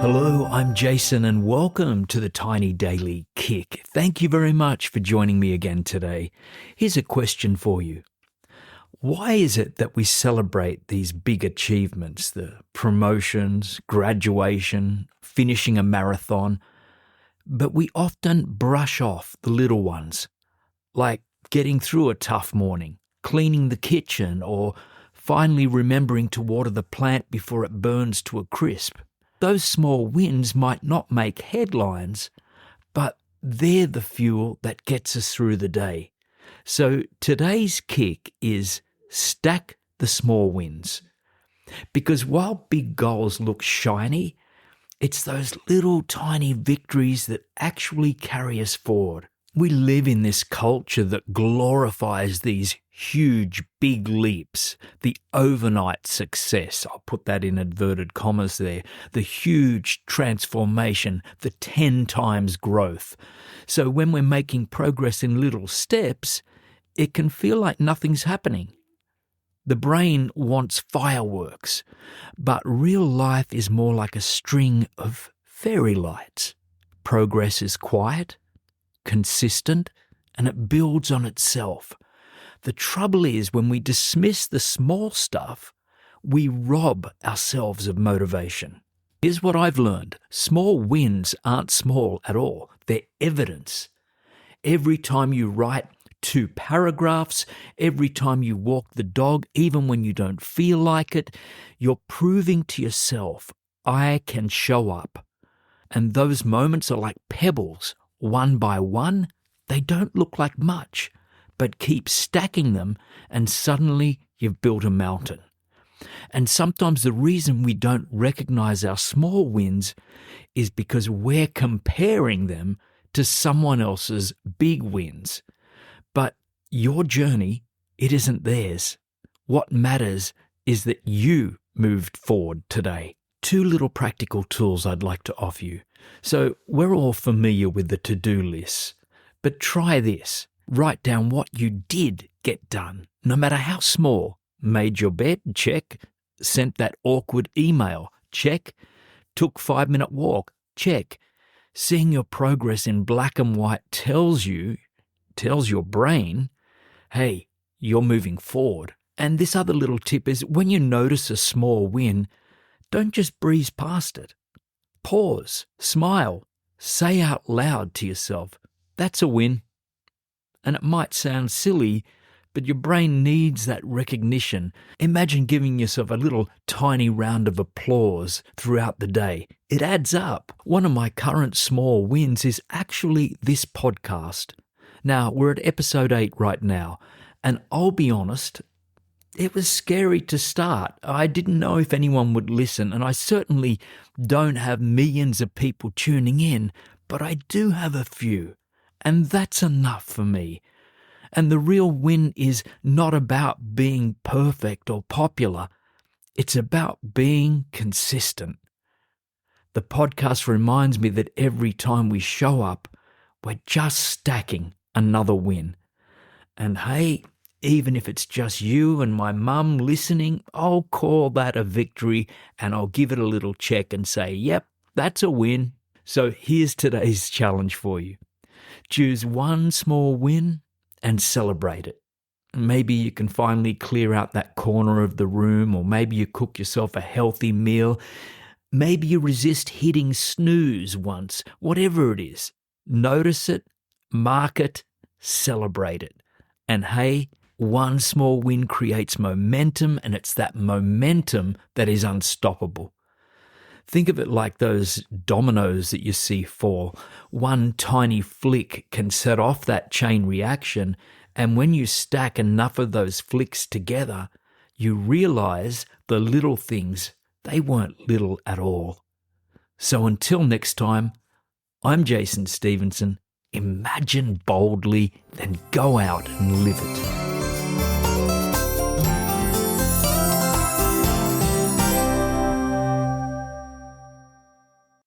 Hello, I'm Jason and welcome to the Tiny Daily Kick. Thank you very much for joining me again today. Here's a question for you. Why is it that we celebrate these big achievements, the promotions, graduation, finishing a marathon, but we often brush off the little ones, like getting through a tough morning, cleaning the kitchen, or finally remembering to water the plant before it burns to a crisp? Those small wins might not make headlines, but they're the fuel that gets us through the day. So today's kick is stack the small wins. Because while big goals look shiny, it's those little tiny victories that actually carry us forward. We live in this culture that glorifies these huge, big leaps, the overnight success, I'll put that in inverted commas there, the huge transformation, the 10 times growth. So when we're making progress in little steps, it can feel like nothing's happening. The brain wants fireworks, but real life is more like a string of fairy lights. Progress is quiet, consistent, and it builds on itself. The trouble is when we dismiss the small stuff, we rob ourselves of motivation. Here's what I've learned. Small wins aren't small at all. They're evidence. Every time you write 2 paragraphs, every time you walk the dog, even when you don't feel like it, you're proving to yourself, I can show up. And those moments are like pebbles. One by one, they don't look like much, but keep stacking them and suddenly you've built a mountain. And sometimes the reason we don't recognize our small wins is because we're comparing them to someone else's big wins. But your journey, it isn't theirs. What matters is that you moved forward today. 2 little practical tools I'd like to offer you. So we're all familiar with the to-do lists, but try this. Write down what you did get done, no matter how small. Made your bed? Check. Sent that awkward email? Check. Took 5-minute walk? Check. Seeing your progress in black and white tells your brain, hey, you're moving forward. And this other little tip is when you notice a small win, don't just breeze past it. Pause, smile, say out loud to yourself, that's a win. And it might sound silly, but your brain needs that recognition. Imagine giving yourself a little tiny round of applause throughout the day. It adds up. One of my current small wins is actually this podcast. Now, we're at episode 8 right now, and I'll be honest, it was scary to start. I didn't know if anyone would listen, and I certainly don't have millions of people tuning in, but I do have a few, and that's enough for me. And the real win is not about being perfect or popular. It's about being consistent. The podcast reminds me that every time we show up, we're just stacking another win. And hey, even if it's just you and my mum listening, I'll call that a victory and I'll give it a little check and say, yep, that's a win. So here's today's challenge for you. Choose one small win and celebrate it. Maybe you can finally clear out that corner of the room, or maybe you cook yourself a healthy meal. Maybe you resist hitting snooze once. Whatever it is, notice it, mark it, celebrate it. And hey, one small win creates momentum, and it's that momentum that is unstoppable. Think of it like those dominoes that you see fall. One tiny flick can set off that chain reaction, and when you stack enough of those flicks together, you realize the little things, they weren't little at all. So until next time, I'm Jason Stevenson. Imagine boldly, then go out and live it.